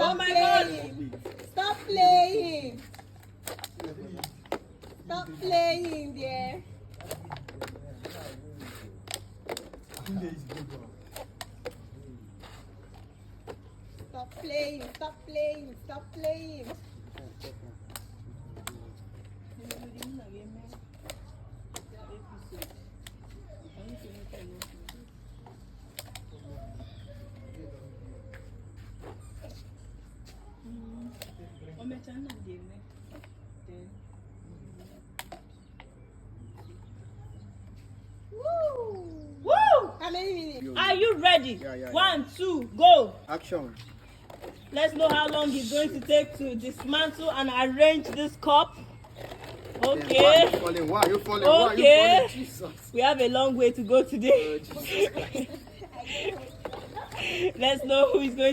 Stop playing. Stop playing. Stop playing there. Stop playing. Stop playing. Stop playing. Woo! How many minutes? Are you ready? Yeah. 1, 2, go. Action. Let's know how long it's going to take to dismantle and arrange this cup. Okay. Why you falling? Okay. Jesus. We have a long way to go today. Jesus Christ. Let's know who is going to